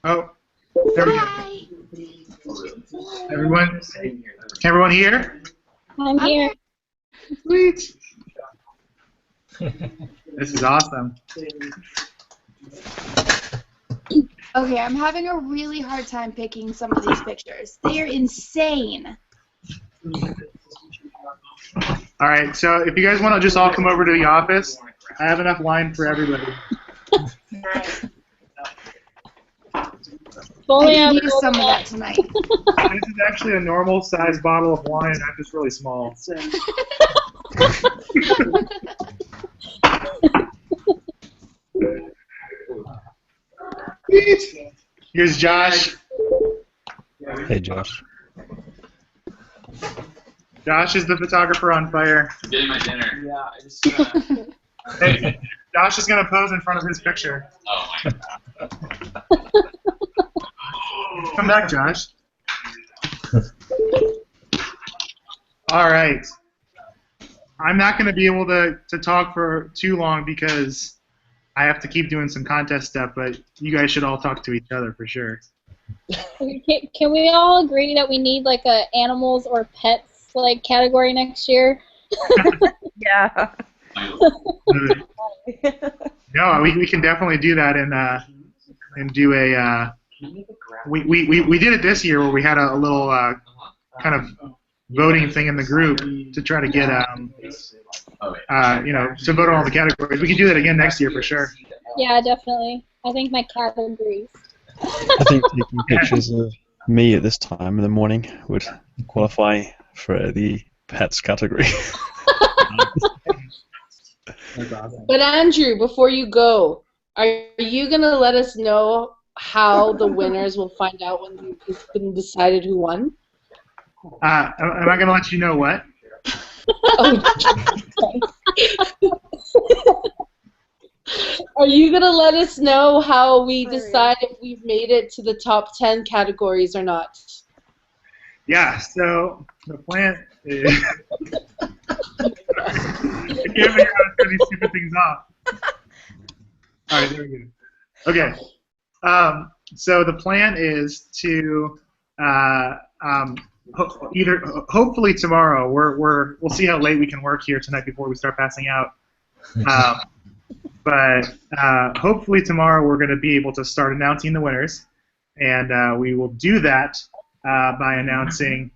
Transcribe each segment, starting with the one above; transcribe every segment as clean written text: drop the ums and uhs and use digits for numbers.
Oh, there we go. Hi. Everyone, everyone here? I'm here. Sweet. This is awesome. Okay, I'm having a really hard time picking some of these pictures. They are insane. All right, so if you guys want to just all come over to the office, I have enough wine for everybody. I could use some of that tonight. This is actually a normal size bottle of wine. I'm just really small. Here's Josh. Hey, Josh. Josh is the photographer on fire. I'm getting my dinner. Yeah, I just. Hey, Josh is going to pose in front of his picture. Oh my god. Come back, Josh. All right. I'm not going to be able to talk for too long because I have to keep doing some contest stuff, but you guys should all talk to each other for sure. Can we all agree that we need like a animals or pets like category next year? Yeah. No, we can definitely do that and do a we did it this year where we had a little kind of voting thing in the group to try to get to vote on all the categories. We can do that again next year for sure. Yeah, definitely. I think my cat agrees. I think taking pictures of me at this time in the morning would qualify for the pets category. That's awesome. But Andrew, before you go, are you gonna let us know how the winners will find out when it's been decided who won? Am I going to let you know what? Are you gonna let us know how we decide if we've made it to the top 10 categories or not? Yeah, so the plan is... I can't figure out how to turn these stupid things off. All right, there we go. Okay. So the plan is to hopefully tomorrow. We'll see how late we can work here tonight before we start passing out. But hopefully tomorrow we're going to be able to start announcing the winners, and we will do that by announcing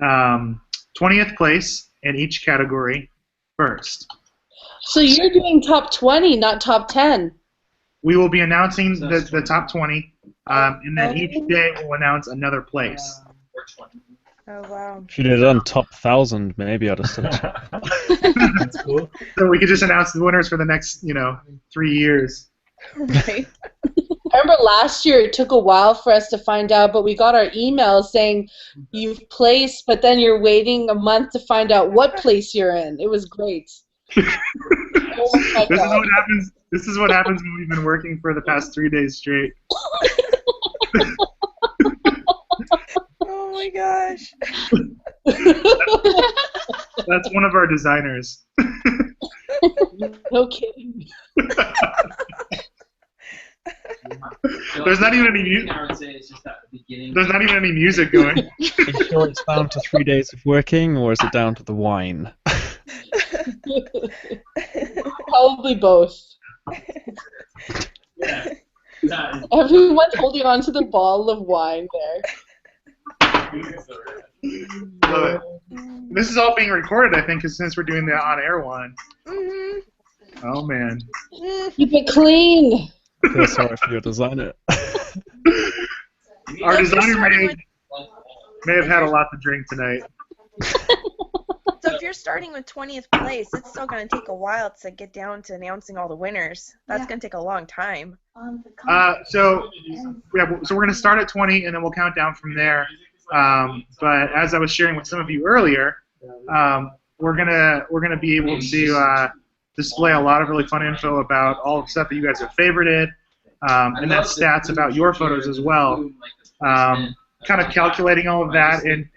20th place in each category first. So you're doing top 20, not top 10. We will be announcing the top 20, and then each day we'll announce another place. Oh, wow. Should have done top 1,000, maybe I'd have said. That's cool. So we could just announce the winners for the next, 3 years. Right. I remember last year it took a while for us to find out, but we got our email saying you've placed, but then you're waiting a month to find out what place you're in. It was great. Oh my This is God. what happens. This is what happens when we've been working for the past 3 days straight. Oh my gosh. That's one of our designers. No kidding. There's not even any music. I would say it's just at the beginning. There's not even any music going. Are you sure it's down to 3 days of working, or is it down to the wine? Probably both. Yeah. Everyone's holding on to the bottle of wine there. So, this is all being recorded, I think, since we're doing the on-air one. Oh man. Keep it clean. I feel sorry for your designer. Our designer may have had a lot to drink tonight. So if you're starting with 20th place, it's still going to take a while to get down to announcing all the winners. That's going to take a long time. So we're going to start at 20, and then we'll count down from there. But as I was sharing with some of you earlier, we're gonna be able to display a lot of really fun info about all the stuff that you guys have favorited, and then stats about your photos as well. Kind of calculating all of that and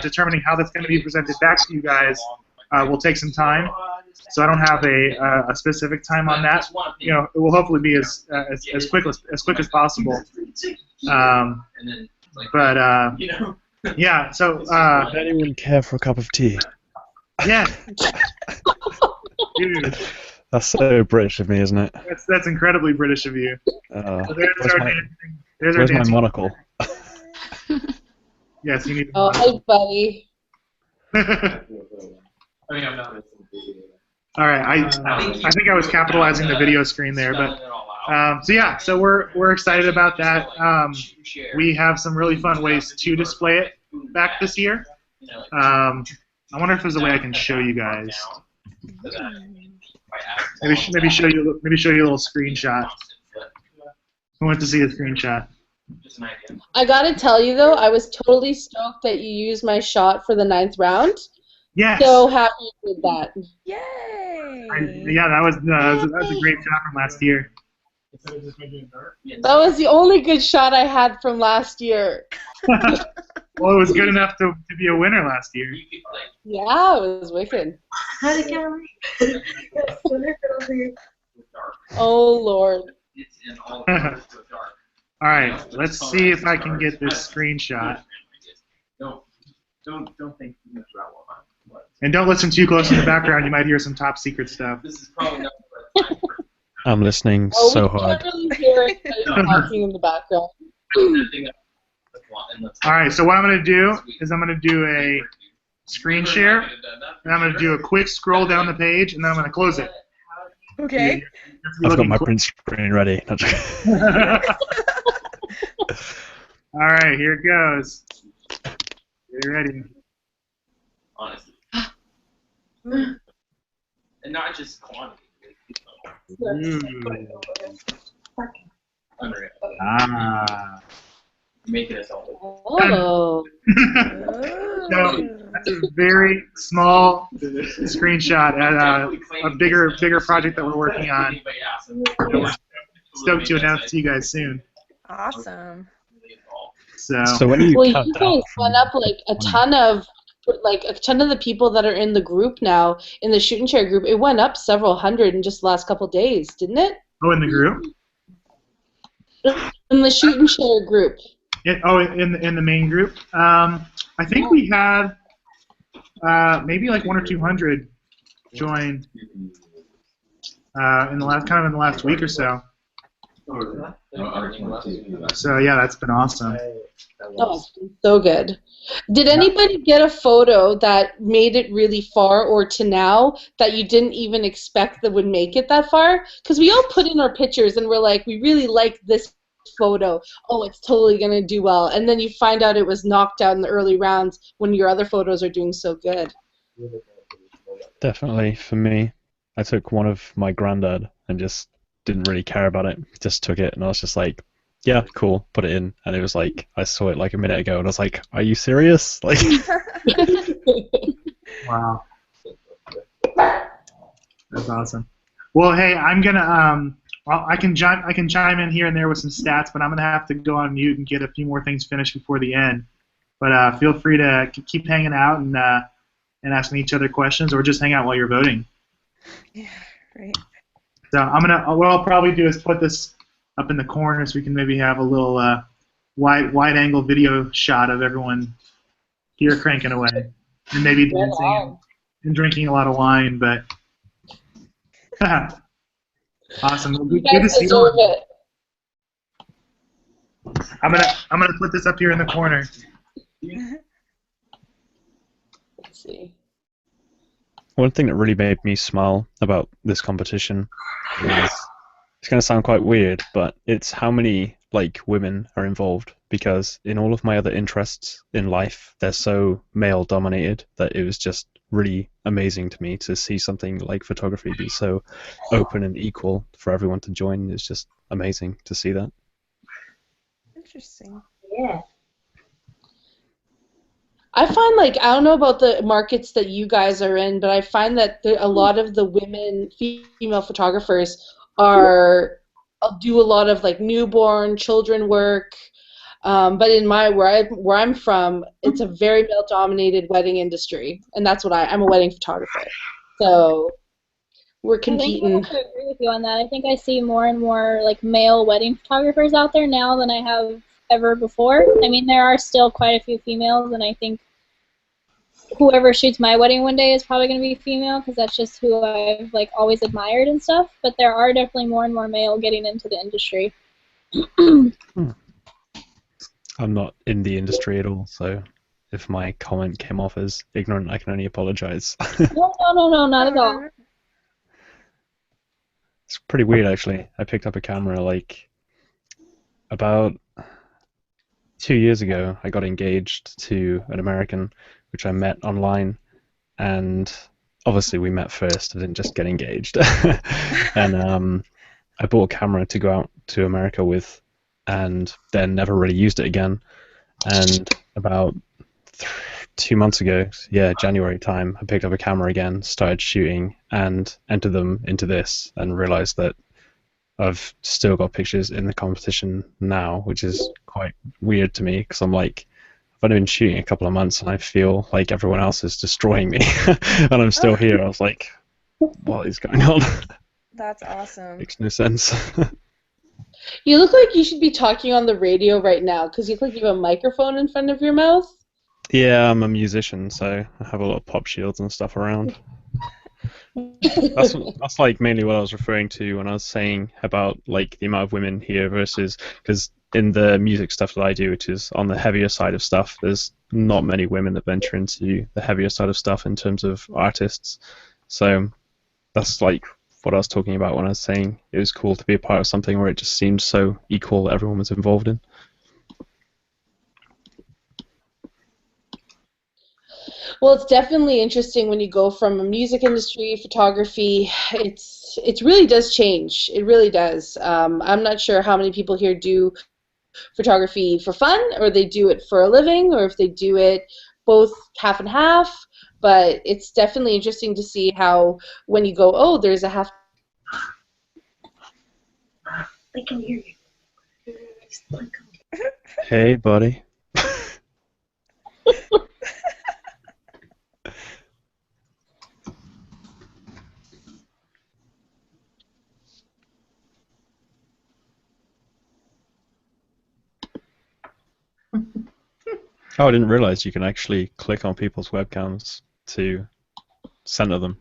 determining how that's going to be presented back to you guys will take some time. So I don't have a specific time on that. It will hopefully be as quick as possible. Um, And then it's like, but you know. yeah, so Would anyone care for a cup of tea? yeah, dude, That's so British of me, isn't it? that's incredibly British of you. So there's Where's our my- dancing. There's our Where's my dancing. monocle? Yes, you need. Oh, hi, buddy. I mean, I'm not. All right, I think I was capitalizing the video screen there, but so yeah, so we're excited about that. We have some really fun ways to display it back this year. I wonder if there's a way I can show you guys. Maybe show you a little screenshot. Who wants to see a screenshot? Just an idea. I gotta tell you though, I was totally stoked that you used my shot for the 9th round. Yes. So happy with that. Yay! Yeah, that was a great shot from last year. That was the only good shot I had from last year. Well, it was good enough to be a winner last year. You could, like, Yeah, it was wicked. with dark. Oh Lord. It's in all colors to a dark. All right, let's see if I can get this screenshot. Don't think too much about what. And don't listen too close in the background. You might hear some top secret stuff. This is probably not the right time for I'm listening Oh, so we hard. can't really hear it 'cause you're talking in the background. All right, so what I'm going to do is I'm going to do a screen share, and I'm going to do a quick scroll down the page, and then I'm going to close it. Okay. You have to be I've got looking my quick. print screen ready. Not joking. All right, here it goes. Get ready. Honestly. And not just quantity. Ooh. Unreal. Ah. Making us all. Oh. So that's a very small screenshot at a bigger project that we're working on. Stoked to announce to you guys soon. Awesome. So when you Well, cut you down guys went up like a ton of the people that are in the group now, in the shoot and share group. It went up several hundred in just the last couple days, didn't it? Oh, in the group? In the shoot and share group. In the main group. I think we had maybe like 100 or 200 join in the last week or so. So yeah, that's been awesome. Oh, it's been so good. Did anybody get a photo that made it really far or to now that you didn't even expect that would make it that far? Because we all put in our pictures and we're like, we really like this photo. Oh, it's totally going to do well. And then you find out it was knocked out in the early rounds when your other photos are doing so good. Definitely for me, I took one of my granddad and just didn't really care about it. Just took it and I was just like, yeah, cool, put it in. And it was like, I saw it like a minute ago and I was like, are you serious? Like, Wow. That's awesome. Well, hey, I'm gonna I can chime in here and there with some stats, but I'm gonna have to go on mute and get a few more things finished before the end. But feel free to keep hanging out and asking each other questions, or just hang out while you're voting. Yeah, right. So what I'll probably do is put this up in the corner so we can maybe have a little wide angle video shot of everyone here cranking away, and maybe dancing and drinking a lot of wine. But awesome. Well, You good to guys see deserve you. it. I'm gonna put this up here in the corner. Let's see. one thing that really made me smile about this competition is, it's going to sound quite weird, but it's how many women are involved, because in all of my other interests in life, they're so male dominated that it was just really amazing to me to see something like photography be so open and equal for everyone to join. It's just amazing to see that. Interesting. Yeah. I find I don't know about the markets that you guys are in, but I find that a lot of the female photographers do a lot of newborn children work. But in where I'm from, it's a very male-dominated wedding industry, and that's what I'm a wedding photographer. So We're I think I competing. have to agree with you on that. I think I see more and more like male wedding photographers out there now than I have ever before. I mean, there are still quite a few females, and I think whoever shoots my wedding one day is probably going to be female because that's just who I've like always admired and stuff. But there are definitely more and more male getting into the industry. I'm not in the industry at all, so if my comment came off as ignorant, I can only apologize. No, not at all. It's pretty weird, actually. I picked up a camera like about 2 years ago. I got engaged to an American, which I met online, and obviously we met first. I didn't just get engaged. And I bought a camera to go out to America with, and then never really used it again. And about 2 months ago, yeah, January time, I picked up a camera again, started shooting, and entered them into this, and realized that I've still got pictures in the competition now, which is quite weird to me, because I'm like, I've only been shooting a couple of months, and I feel like everyone else is destroying me, and I'm still here. I was like, what is going on? That's awesome. Makes no sense. You look like you should be talking on the radio right now because you look like you have a microphone in front of your mouth. Yeah, I'm a musician, so I have a lot of pop shields and stuff around. That's like mainly what I was referring to when I was saying about like the amount of women here versus, because in the music stuff that I do, which is on the heavier side of stuff, there's not many women that venture into the heavier side of stuff in terms of artists. So that's like what I was talking about when I was saying it was cool to be a part of something where it just seemed so equal that everyone was involved in. Well, it's definitely interesting when you go from a music industry, photography. It really does change. It really does. I'm not sure how many people here do photography for fun, or they do it for a living, or if they do it both half and half. But it's definitely interesting to see how when you go, oh, there's a half. They can hear you. Hey, buddy. Oh, I didn't realize you can actually click on people's webcams to center them.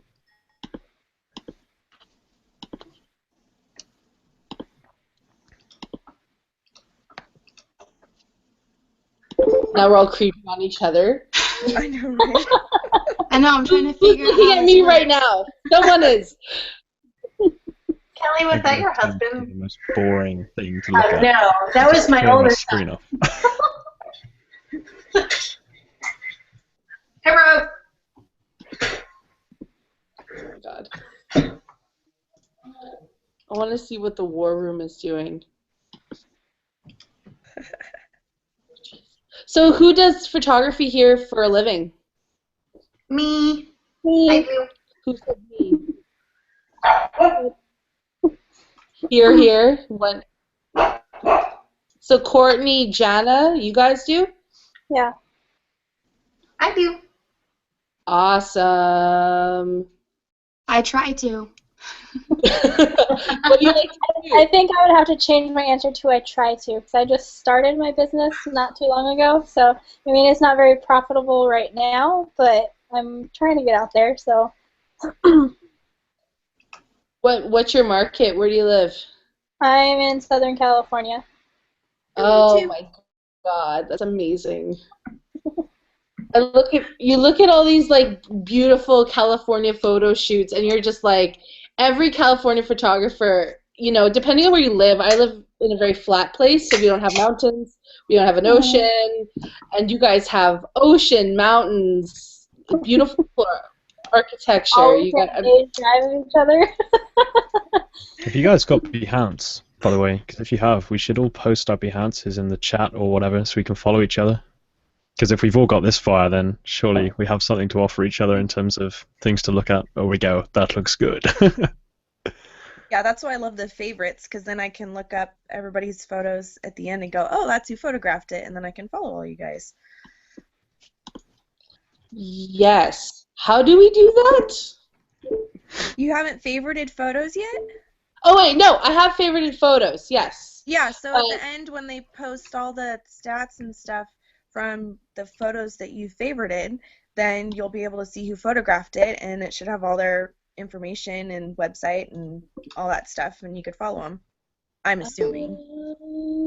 Now we're all creeping on each other. I know, right? I know, I'm trying to Who's figure out looking how at this me works. right now? Someone is. Kelly, was that your It's husband? the most boring thing to look at. No, that was my Turn my oldest screen son. off. Hey, bro. Oh my God. I want to see what the war room is doing. So who does photography here for a living? Me. I do. Who said me? Here. One. So Courtney, Jana, you guys do? Yeah. I do. Awesome. I try to. What do you like to do? I think I would have to change my answer to I try to, because I just started my business not too long ago. So, I mean, it's not very profitable right now, but I'm trying to get out there. So, What's your market? Where do you live? I'm in Southern California. Oh too. my God, that's amazing. You look at all these like beautiful California photo shoots, and you're just like, every California photographer, you know, depending on where you live. I live in a very flat place, so we don't have mountains, we don't have an ocean, and you guys have ocean, mountains, beautiful architecture. All You got driving each other. Have you guys got Behance, by the way? Because if you have, we should all post our Behances in the chat or whatever so we can follow each other. Because if we've all got this far, then surely we have something to offer each other in terms of things to look at. Or we go, that looks good. Yeah, that's why I love the favorites, because then I can look up everybody's photos at the end and go, oh, that's who photographed it, and then I can follow all you guys. Yes. How do we do that? You haven't favorited photos yet? Oh wait, no, I have favorited photos. Yes. Yeah, so at the end when they post all the stats and stuff from the photos that you favorited, then you'll be able to see who photographed it, and it should have all their information and website and all that stuff, and you could follow them. I'm assuming.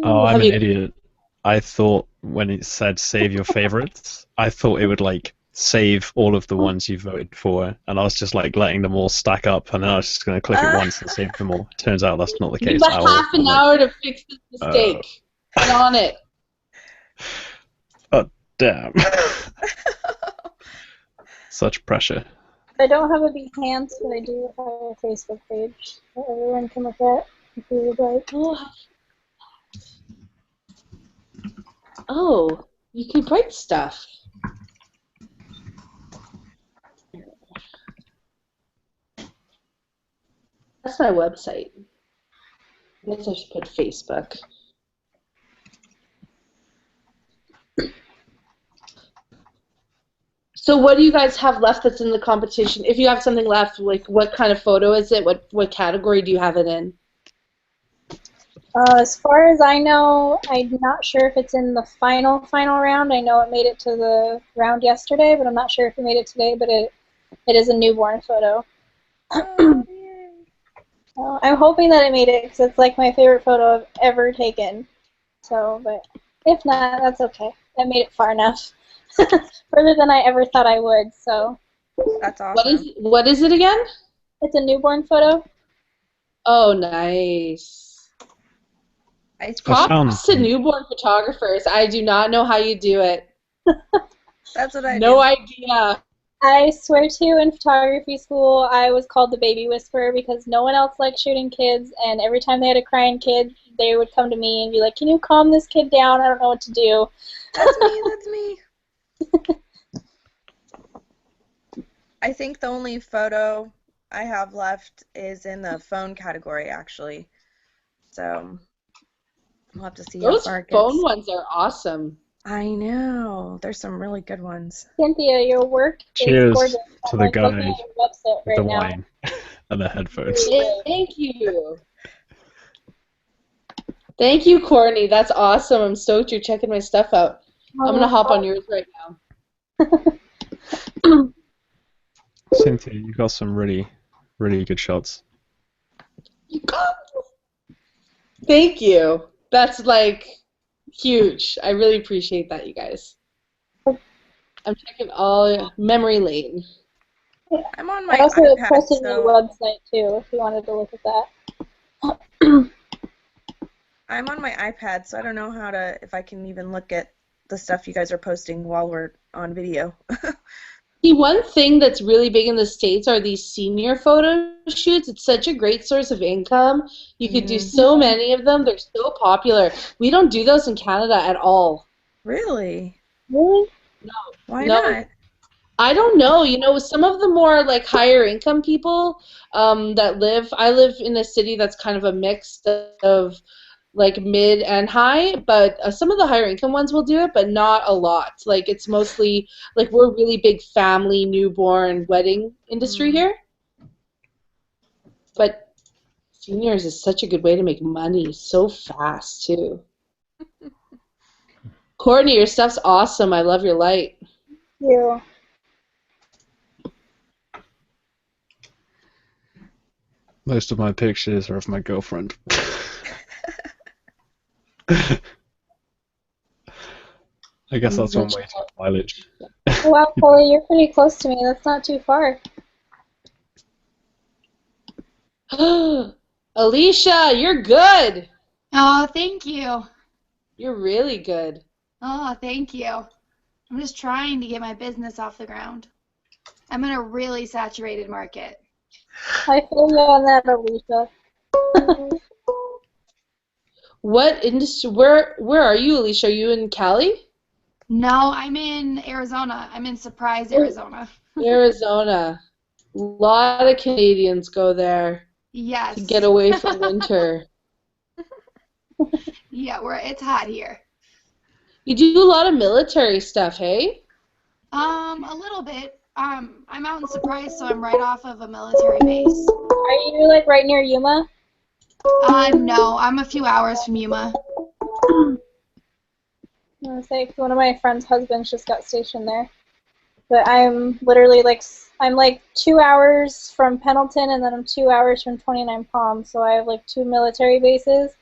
Oh, I'm Have an you- idiot. I thought when it said save your favorites, I thought it would like save all of the ones you voted for, and I was just like letting them all stack up, and then I was just going to click it once and save them all. Turns out that's not the You case. have half an hour to fix this mistake. Get on it. Damn. Such pressure. I don't have a Behance, but I do have a Facebook page that everyone can look at if you would like. Oh, you can write stuff. That's my website. I guess I should put Facebook. So what do you guys have left that's in the competition? If you have something left, like what kind of photo is it? What category do you have it in? As far as I know, I'm not sure if it's in the final round. I know it made it to the round yesterday, but I'm not sure if it made it today, but it is a newborn photo. I'm hoping that it made it because it's like my favorite photo I've ever taken. So, but if not, that's okay. I made it far enough. Further than I ever thought I would, so. That's awesome. What is it again? It's a newborn photo. Oh, nice. Props to newborn photographers. I do not know how you do it. That's what I No idea. I swear to you, in photography school, I was called the baby whisperer because no one else liked shooting kids, and every time they had a crying kid, they would come to me and be like, "Can you calm this kid down? I don't know what to do." That's me, that's me. I think the only photo I have left is in the phone category, actually. So we'll have to see how Those far it phone gets. ones are awesome. I know. There's some really good ones. Cynthia, your work Cheers is gorgeous. to I'm the like looking guy at your website with the right now. wine and the headphones. Thank you. Thank you, Courtney. That's awesome. I'm stoked you're checking my stuff out. I'm going to hop on yours right now. Cynthia, you got some really, really good shots. Thank you. That's like huge. I really appreciate that, you guys. I'm checking all memory lane. I'm on my I also iPad, posted so your website too, if you wanted to look at that. I'm on my iPad, so I don't know how to, if I can even look at the stuff you guys are posting while we're on video. See, one thing that's really big in the States are these senior photo shoots. It's such a great source of income. You could do so many of them. They're so popular. We don't do those in Canada at all. Really? Really? No. Why No. not? I don't know. You know, some of the more like higher income people that live, I live in a city that's kind of a mix of like mid and high, but some of the higher income ones will do it, but not a lot. Like it's mostly like we're really big family, newborn, wedding industry here. But seniors is such a good way to make money so fast too. Courtney, your stuff's awesome. I love your light. Thank you. Most of my pictures are of my girlfriend. I guess that's one way to get mileage. Wow, Chloe, you're pretty close to me. That's not too far. Alicia, you're good. Oh, thank you. You're really good. Oh, thank you. I'm just trying to get my business off the ground. I'm in a really saturated market. I feel you on that, Alicia. What industry? Where are you, Alicia? Are you in Cali? No, I'm in Arizona. I'm in Surprise, Arizona. Arizona. A lot of Canadians go there Yes. to get away from winter. Yeah, it's hot here. You do a lot of military stuff, hey? A little bit. I'm out in Surprise, so I'm right off of a military base. Are you like right near Yuma? No, I'm a few hours from Yuma. I was gonna say, 'cause one of my friend's husbands just got stationed there. But I'm literally I'm like 2 hours from Pendleton, and then I'm 2 hours from 29 Palms, so I have like 2 military bases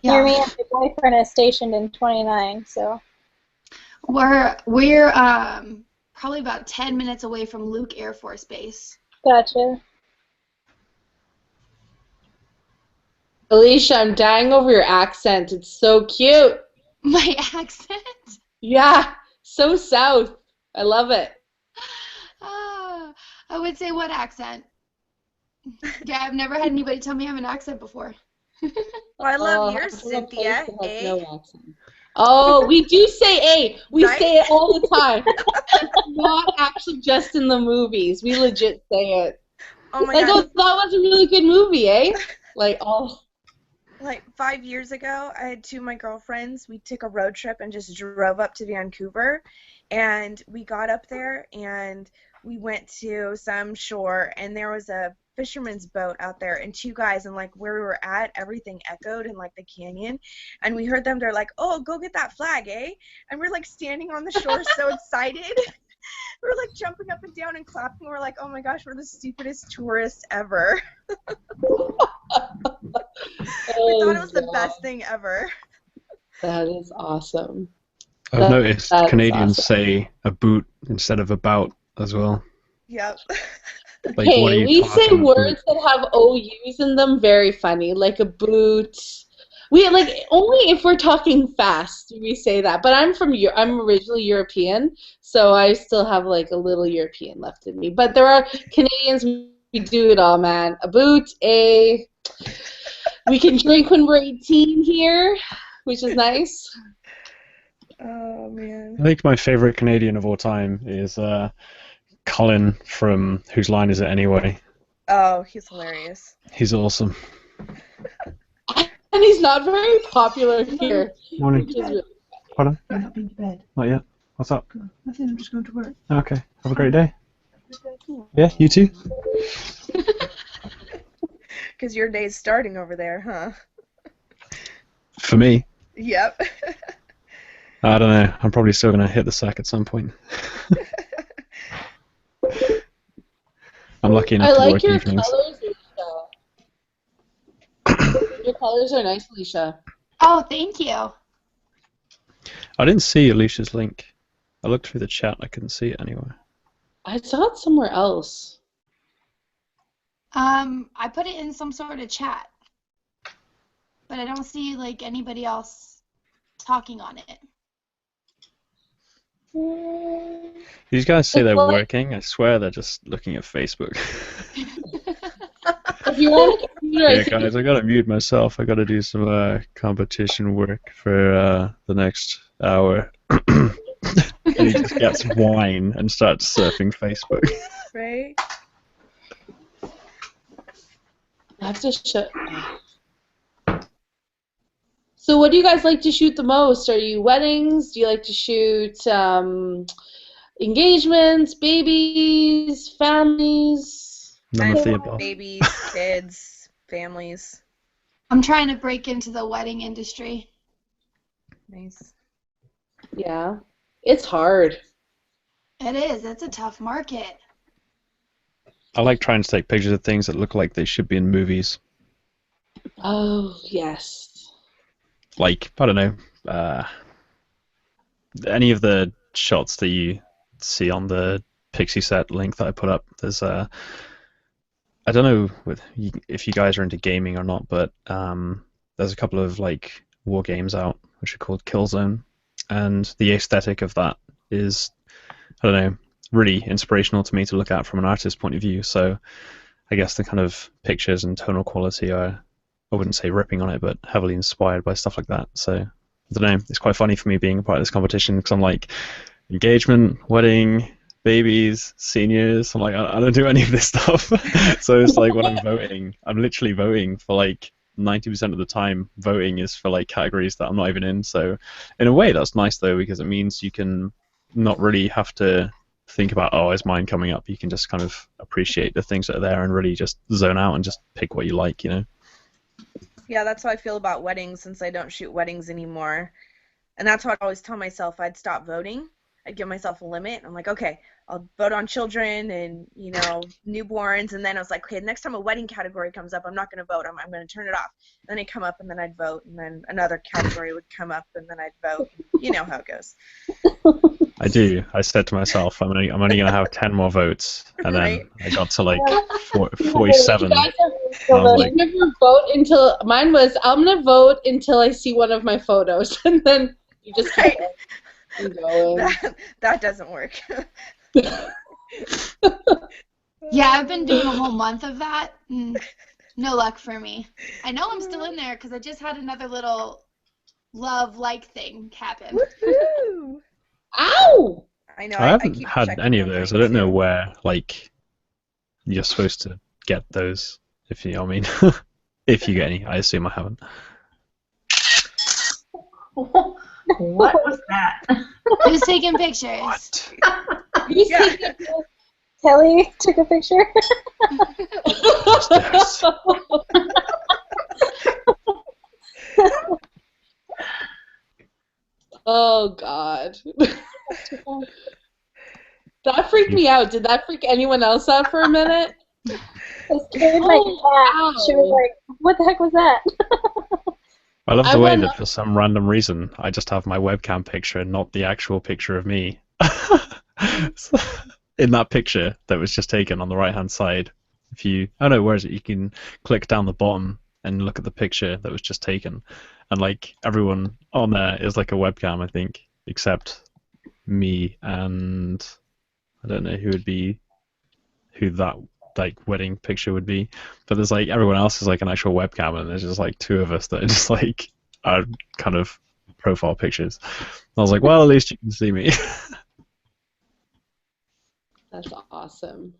near me, and my boyfriend is stationed in 29, so. We're probably about 10 minutes away from Luke Air Force Base. Gotcha. Alicia, I'm dying over your accent. It's so cute. My accent? Yeah, so south. I love it. I would say what accent? Yeah, I've never had anybody tell me I have an accent before. Well, I love yours, I'm from a Cynthia. place that has Eh? no accent. Oh, we do say A. We Right? say it all the time. Not actually just in the movies. We legit say it. Oh my Like, god. oh, that was a really good movie, eh? Like, oh. Like 5 years ago, I had 2 of my girlfriends. We took a road trip and just drove up to Vancouver, and we got up there and we went to some shore, and there was a fisherman's boat out there, and 2 guys, and like where we were at, everything echoed in like the canyon, and we heard them. They're like, "Oh, go get that flag, eh?" And we're like standing on the shore, so excited. We're like jumping up and down and clapping. We're like, "Oh my gosh, we're the stupidest tourists ever." We thought it was the best thing ever. That is awesome. I've noticed that is Canadians awesome. say a boot instead of about as well. Yep. Like, what are Hey, you we say talking words that have OUs in them very funny, like a boot. We like only if we're talking fast do we say that. But I'm originally European, so I still have like a little European left in me. But there are Canadians, we do it all, man. A boot, we can drink when we're 18 here, which is nice. Oh man. I think my favorite Canadian of all time is Colin from Whose Line Is It Anyway? Oh, he's hilarious. He's awesome. And he's not very popular here. Morning. Which is really Pardon? You're not being to bed. Not yet. What's up? Nothing, I'm just going to work. Okay. Have a great day. Yeah, you too. Because your day's starting over there, huh? For me, Yep. I don't know. I'm probably still going to hit the sack at some point. I'm lucky enough I to like work your evenings. colors, Alicia. Your colors are nice, Alicia. Oh, thank you. I didn't see Alicia's link. I looked through the chat. I couldn't see it anywhere. I saw it somewhere else. I put it in some sort of chat, but I don't see like anybody else talking on it. These guys say It's they're like- working. I swear they're just looking at Facebook. If you're on a computer, I Yeah, think guys, I gotta mute myself. I gotta do some competition work for the next hour. And he just gets wine and starts surfing Facebook. Right? I have to shut. So, what do you guys like to shoot the most? Are you weddings? Do you like to shoot engagements, babies, families? None of the above. Babies, kids, families. I'm trying to break into the wedding industry. Nice. Yeah, it's hard. It is. It's a tough market. I like trying to take pictures of things that look like they should be in movies. Oh, yes. Like, I don't know, any of the shots that you see on the Pixie Set link that I put up. There's I don't know if you guys are into gaming or not, but there's a couple of like war games out which are called Killzone, and the aesthetic of that is, I don't know, really inspirational to me to look at from an artist's point of view. So I guess the kind of pictures and tonal quality are, I wouldn't say ripping on it, but heavily inspired by stuff like that. So I don't know, it's quite funny for me being a part of this competition because I'm like, engagement, wedding, babies, seniors. I'm like, I don't do any of this stuff. So it's like when I'm voting, I'm literally voting for like 90% of the time. Voting is for like categories that I'm not even in. So in a way, that's nice though, because it means you can not really have to think about, oh, is mine coming up? You can just kind of appreciate the things that are there and really just zone out and just pick what you like, you know? Yeah, that's how I feel about weddings since I don't shoot weddings anymore. And that's what I always tell myself. I'd stop voting. I'd give myself a limit. I'm like, okay, I'll vote on children and, newborns. And then I was like, okay, next time a wedding category comes up, I'm not going to vote. I'm going to turn it off. Then it'd come up, and then I'd vote. And then another category would come up, and then I'd vote. You know how it goes. I do. I said to myself, I'm only going to have 10 more votes. And then Right. I got to like 47. You guys I was like, never vote until mine was. I'm gonna vote until I see one of my photos, and then you just keep going. That doesn't work. Yeah, I've been doing a whole month of that. No luck for me. I know I'm still in there because I just had another little love-like thing happen. Woohoo! Ow! I know. I haven't keep had checking any of on those. I mine, don't know too. where, like, you're supposed to get those, if you know what I mean. If you get any. I assume I haven't. What was that? Who's taking pictures? What? You Yeah. see- Kelly took a picture. Yes. Oh God. That freaked me out. Did that freak anyone else out for a minute? It scared my Oh, cat. She was wow. like, what the heck was that? I love I the way went that up- for some random reason I just have my webcam picture and not the actual picture of me. So, in that picture that was just taken on the right hand side, where is it? You can click down the bottom and look at the picture that was just taken, and like everyone on there is like a webcam, I think, except me and I don't know who that like wedding picture would be, but there's like everyone else is like an actual webcam, and there's just like two of us that are just like are kind of profile pictures. I was like, well, at least you can see me. That's awesome.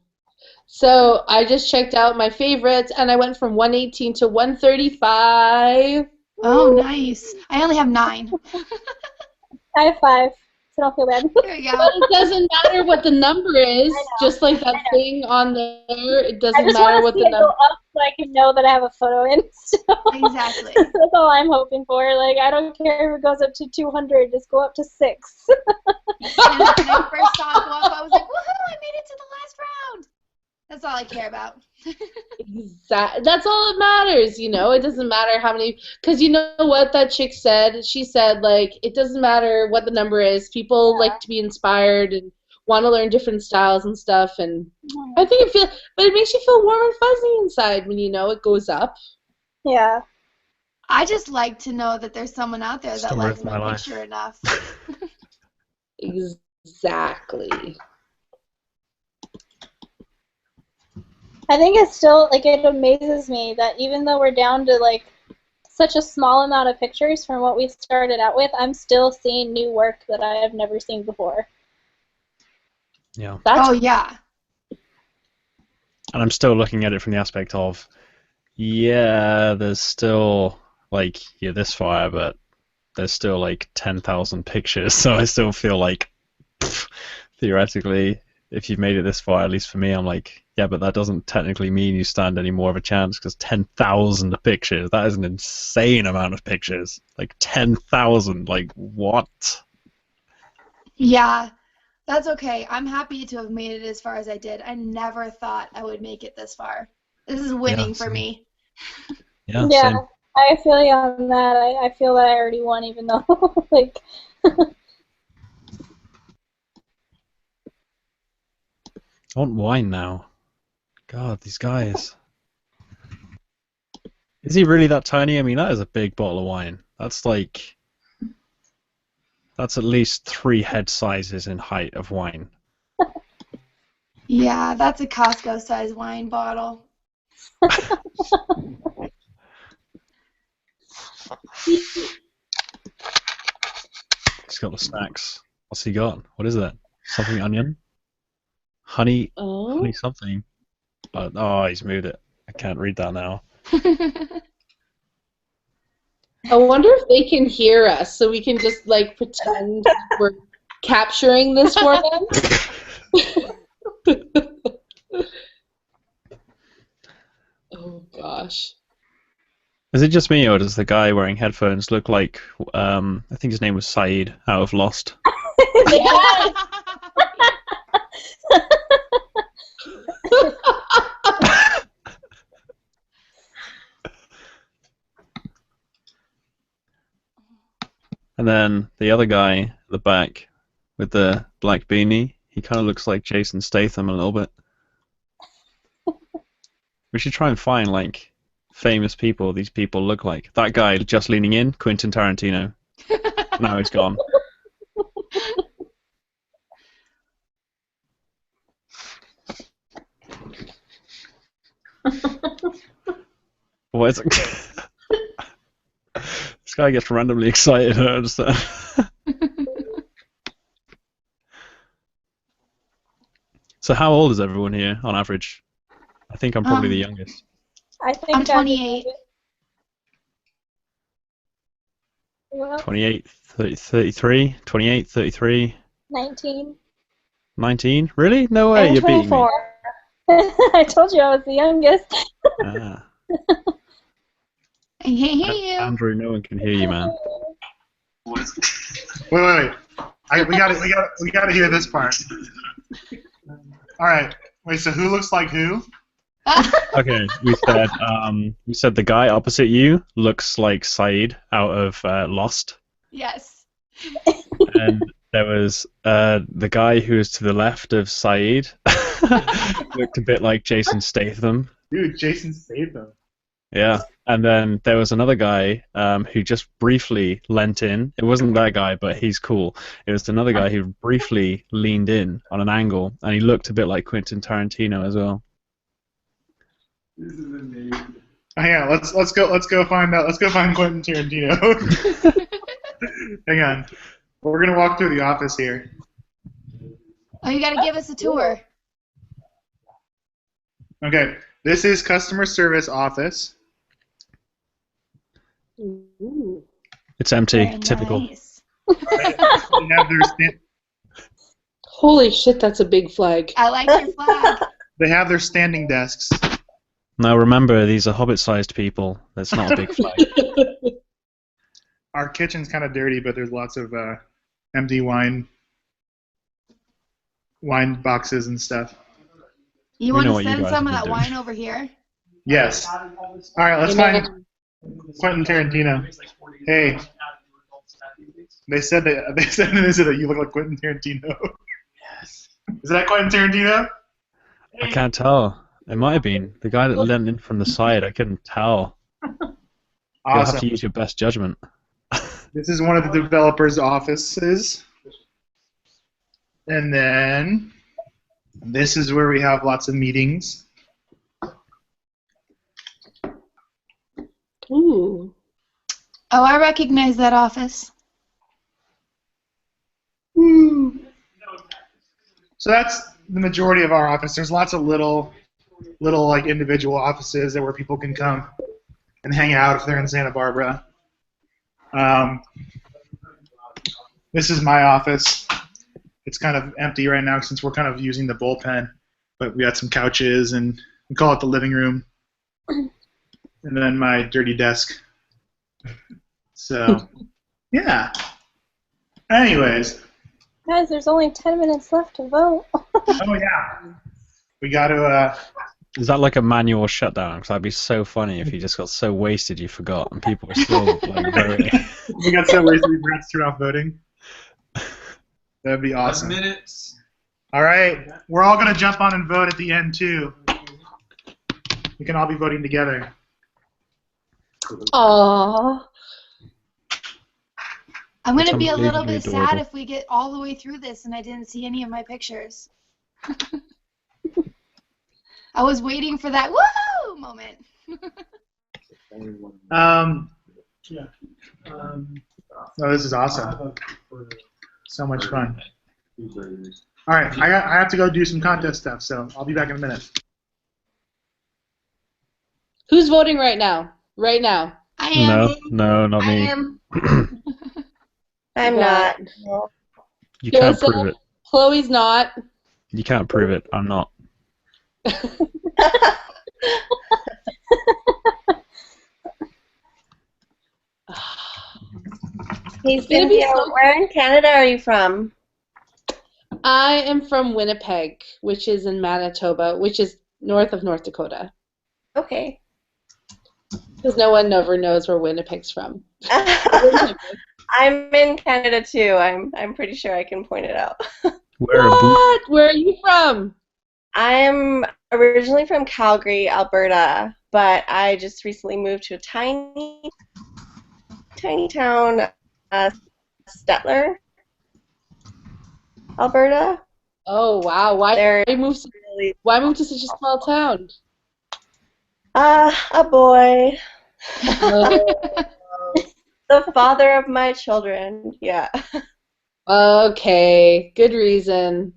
So I just checked out my favorites, and I went from 118 to 135. Oh, nice. I only have 9. I have 5, so don't feel bad. There we But go. it doesn't matter what the number is, I know. just like that thing on there. It I doesn't just matter want what to see the it go number. up so I can know that I have a photo in. So Exactly. that's all I'm hoping for. Like, I don't care if it goes up to 200, just go up to 6. And when I first saw it go up, I was like, woohoo, I made it to the last round. That's all I care about. That's all that matters, It doesn't matter how many. Because you know what that chick said? She said, like, it doesn't matter what the number is. People like to be inspired and want to learn different styles and stuff. And I think but it makes you feel warm and fuzzy inside when it goes up. Yeah. I just like to know that there's someone out there that Story likes of my my life. picture enough. Exactly. I think it's still, like, it amazes me that even though we're down to, like, such a small amount of pictures from what we started out with, I'm still seeing new work that I have never seen before. Yeah. That's Oh, yeah. And I'm still looking at it from the aspect of, yeah, there's still, like, you're this far, but there's still, like, 10,000 pictures, so I still feel like, theoretically, if you've made it this far, at least for me, I'm like, yeah, but that doesn't technically mean you stand any more of a chance, because 10,000 pictures, that is an insane amount of pictures. Like, 10,000, like, what? Yeah. That's okay. I'm happy to have made it as far as I did. I never thought I would make it this far. This is winning Yeah, for same. me. Yeah, Yeah, same. I feel you on that. I feel that I already won, even though, like, I want wine now. God, these guys. Is he really that tiny? I mean, that is a big bottle of wine. That's like... That's at least 3 head sizes in height of wine. Yeah, that's a Costco-sized wine bottle. He's got the snacks. What's he got? What is that? Something onion? Honey Oh. something. Oh, he's moved it. I can't read that now. I wonder if they can hear us, so we can just like pretend we're capturing this for them. Oh gosh. Is it just me, or does the guy wearing headphones look like, I think his name was Saeed out of Lost? Yes. And then the other guy at the back with the black beanie, he kind of looks like Jason Statham a little bit. We should try and find, like, famous people these people look like. That guy just leaning in, Quentin Tarantino. Now he's gone. What is it? This guy gets randomly excited. I understand. So how old is everyone here on average? I think I'm probably the youngest. I think I'm 28. Well, 28, 30, 33, 28, 33, 19. 19? Really? No way, I'm you're beating me. 24. I told you I was the youngest. Ah. I can't hear you. Andrew, no one can hear you, man. Wait. We got to hear this part. All right. Wait. So who looks like who? Okay, we said the guy opposite you looks like Saeed out of Lost, Yes. and there was the guy who was to the left of Saeed looked a bit like Jason Statham. Dude, Jason Statham. Yeah, and then there was another guy who just briefly leant in. It wasn't that guy, but he's cool. It was another guy who briefly leaned in on an angle, and he looked a bit like Quentin Tarantino as well. This is amazing. Hang on, let's go find Quentin Tarantino. Hang on. We're gonna walk through the office here. Oh, you gotta give us a tour. Okay, this is customer service office. Ooh. It's empty. Very Typical. nice. They have their Holy shit, that's a big flag. I like your flag. they have their standing desks. Now remember, these are hobbit-sized people. That's not a big flag. Our kitchen's kind of dirty, but there's lots of empty wine boxes and stuff. You We know want what to you send guys some of have that been wine over here? Yes. All right, let's find Quentin Tarantino. Hey. They said that you look like Quentin Tarantino. Yes. Is that Quentin Tarantino? I can't tell. It might have been. The guy that leaned in from the side, I couldn't tell. You'll have to Awesome. use your best judgment. This is one of the developers' offices. And then this is where we have lots of meetings. Ooh. Oh, I recognize that office. So that's the majority of our office. There's lots of little like individual offices where people can come and hang out if they're in Santa Barbara. This is my office. It's kind of empty right now since we're kind of using the bullpen, but we got some couches and we call it the living room. And then my dirty desk. So, yeah. Anyways. Guys, there's only 10 minutes left to vote. Oh, yeah. We got to, Is that like a manual shutdown? Because that'd be so funny if you just got so wasted you forgot and people were still like voting. we got so wasted we forgot to turn off voting. That'd be awesome. Minutes. All right. We're all going to jump on and vote at the end, too. We can all be voting together. Aww. I'm going That's to be a little unbelievably bit sad adorable. if we get all the way through this and I didn't see any of my pictures. I was waiting for that woohoo moment. Oh, this is awesome. So much fun. All right. I have to go do some contest stuff, so I'll be back in a minute. Who's voting right now? Right now. I am. No, not I me. am. I'm not. You can't Joseph? prove it. Chloe's not. You can't prove it. I'm not. Hey, It's gonna be Cynthia, so where in Canada are you from? I am from Winnipeg, which is in Manitoba, which is north of North Dakota. Okay. Because no one ever knows where Winnipeg's from. I'm in Canada too. I'm pretty sure I can point it out. What? Where are you from? I'm originally from Calgary, Alberta, but I just recently moved to a tiny town, Stettler, Alberta. Oh wow! Why move to such a small town? A boy. The father of my children. Yeah. Okay, good reason.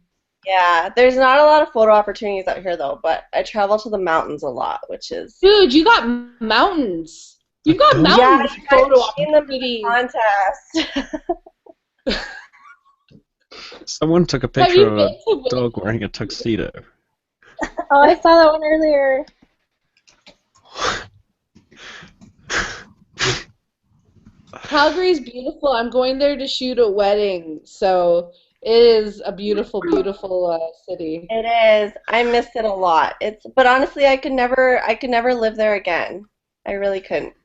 Yeah, there's not a lot of photo opportunities out here though, but I travel to the mountains a lot, which is. Dude, you got mountains. You've got mountains. Yeah, Photo in the contest. Someone took a Have picture you of a been to dog wearing a tuxedo. Oh, I saw that one earlier. Calgary's beautiful. I'm going there to shoot a wedding, so it is a beautiful, beautiful city. It is. I miss it a lot. But honestly, I could never live there again. I really couldn't.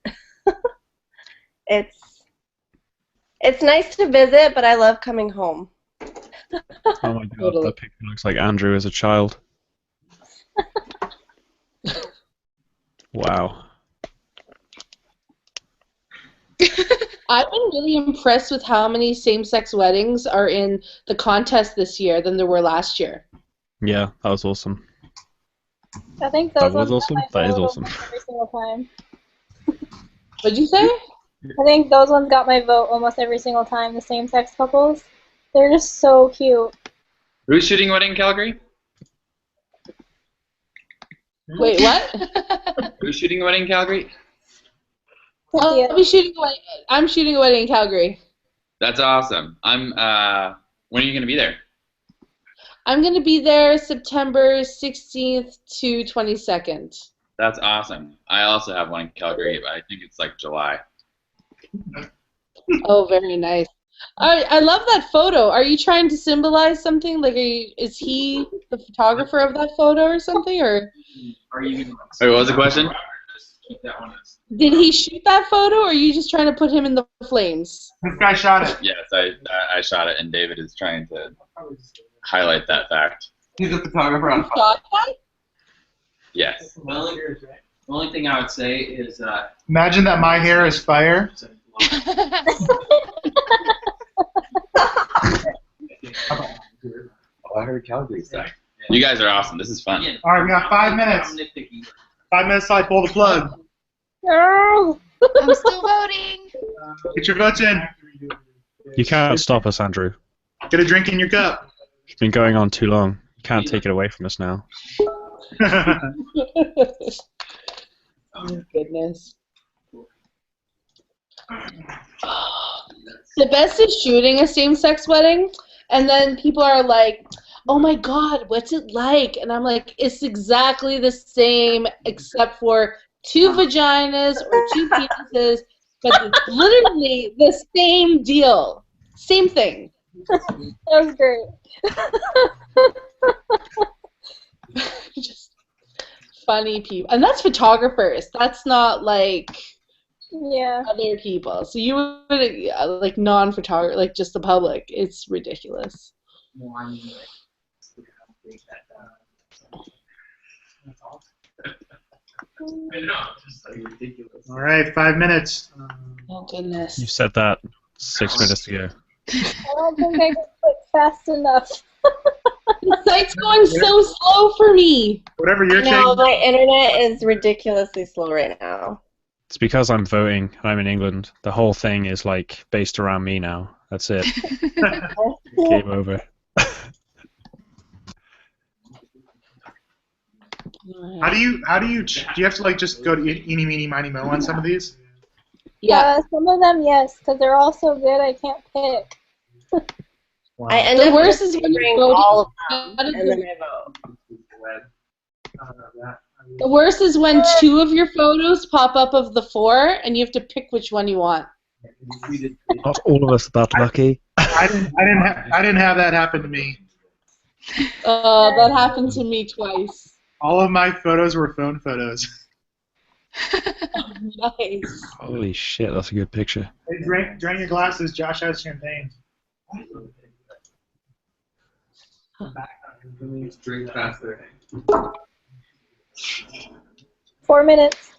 It's nice to visit, but I love coming home. Oh my god, that picture looks like Andrew as a child. Wow. I've been really impressed with how many same-sex weddings are in the contest this year than there were last year. Yeah, that was awesome. I think That those was ones awesome? got my That is vote awesome. almost every single time. What'd you say? I think those ones got my vote almost every single time, the same-sex couples. They're just so cute. Who's shooting a wedding in Calgary? Wait, what? Who's shooting a wedding in Calgary? I'm shooting a wedding in Calgary. That's awesome. When are you gonna be there? I'm going to be there September 16th to 22nd. That's awesome. I also have one in Calgary, but I think it's like July. Oh, very nice. I love that photo. Are you trying to symbolize something? Like, is he the photographer of that photo or something? Or Wait, what was the question? did he shoot that photo, or are you just trying to put him in the flames? This guy shot it. Yes, I shot it, and David is trying to highlight that fact. He's a photographer on Shot that? Yes. The only thing I would say is Imagine that my hair is fire. I heard Calgary's back. You guys are awesome. This is fun. All right, we got 5 minutes. 5 minutes till I pull the plug. No! I'm still voting. Get your votes in. You can't stop us, Andrew. Get a drink in your cup. It's been going on too long. You can't take it away from us now. Oh, goodness. The best is shooting a same-sex wedding, and then people are like, oh my god, what's it like? And I'm like, it's exactly the same except for 2 vaginas or 2 penises, but it's literally the same deal. Same thing. That was great. Just funny people. And that's photographers. That's not like other people. So you would, like non-photographer, like just the public. It's ridiculous. No, I mean, like, look at how big that that's awesome. I know, just like ridiculous. All right, 5 minutes. Oh goodness. You said that 6 minutes ago. I don't think I can click fast enough. The site's going so slow for me. Whatever you're No, saying. my internet is ridiculously slow right now. It's because I'm voting and I'm in England. The whole thing is like based around me now. That's it. Game over. How do you do you have to like just go to eeny meeny miny mo on some of these? Yeah. Some of them, yes, because they're all so good I can't pick. I end The up worst just is when you're figuring voting. all of them, That is and then I vote. The worst is when 2 of your photos pop up of the 4, and you have to pick which one you want. Not all of us are that lucky. I didn't have that happen to me. That happened to me twice. All of my photos were phone photos. Nice. Holy shit, that's a good picture. Hey, drain your glasses. Josh has champagne. Drink faster. 4 minutes.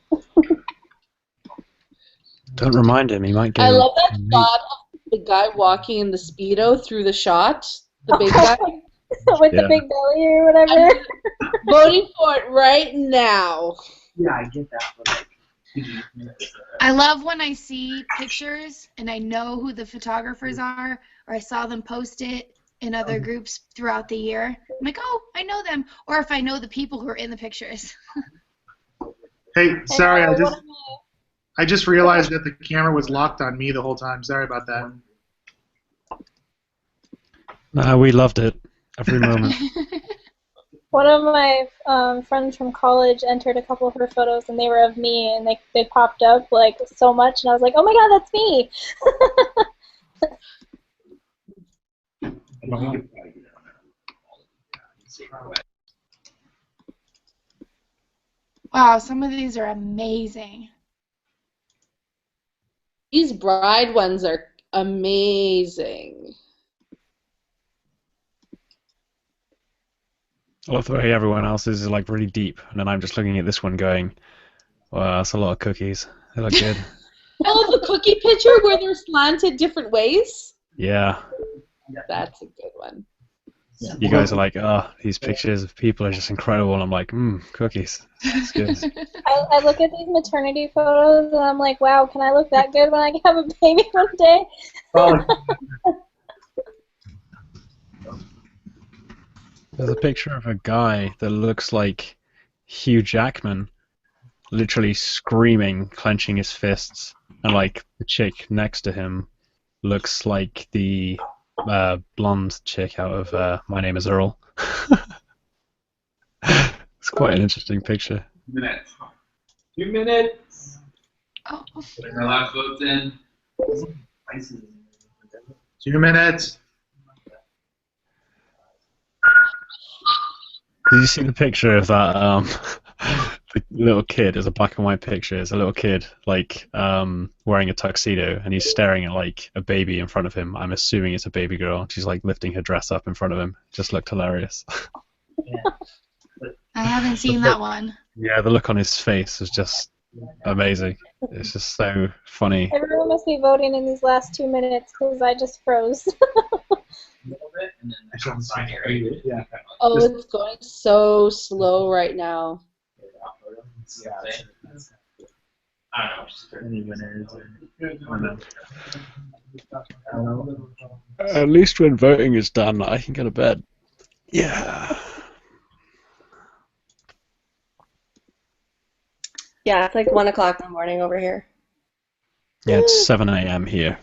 Don't remind him, he might get. I love that shot of the guy walking in the Speedo through the shot. The big guy. With the big belly or whatever. Voting for it right now. Yeah, I get that. But like, I love when I see pictures and I know who the photographers are, or I saw them post it in other groups throughout the year. I'm like, oh, I know them. Or if I know the people who are in the pictures. Hey, sorry, I just realized that the camera was locked on me the whole time. Sorry about that. No, we loved it. Every moment. One of my friends from college entered a couple of her photos, and they were of me, and they popped up like so much, and I was like, oh my god, that's me! Wow, some of these are amazing. These bride ones are amazing. I love the way everyone else's is like really deep, and then I'm just looking at this one going, wow, that's a lot of cookies. They look good. Oh, the cookie picture where they're slanted different ways? Yeah. That's a good one. You guys are like, oh, these pictures of people are just incredible, and I'm like, cookies. That's good. I look at these maternity photos, and I'm like, wow, can I look that good when I have a baby one day? There's a picture of a guy that looks like Hugh Jackman, literally screaming, clenching his fists, and like the chick next to him looks like the blonde chick out of My Name is Earl. It's quite an interesting picture. 2 minutes. 2 minutes. Oh. Putting our last votes in. 2 minutes. Did you see the picture of that? The little kid. It's a black and white picture. It's a little kid like wearing a tuxedo, and he's staring at like a baby in front of him. I'm assuming it's a baby girl. She's like lifting her dress up in front of him. Just looked hilarious. I haven't seen that one. Yeah, the look on his face is just amazing. It's just so funny. Everyone must be voting in these last 2 minutes because I just froze. Yeah. Oh, it's going so slow right now. I don't know. Just any winners. At least when voting is done, I can go to bed. Yeah. Yeah, it's like 1 o'clock in the morning over here. Yeah, it's 7 a.m. here.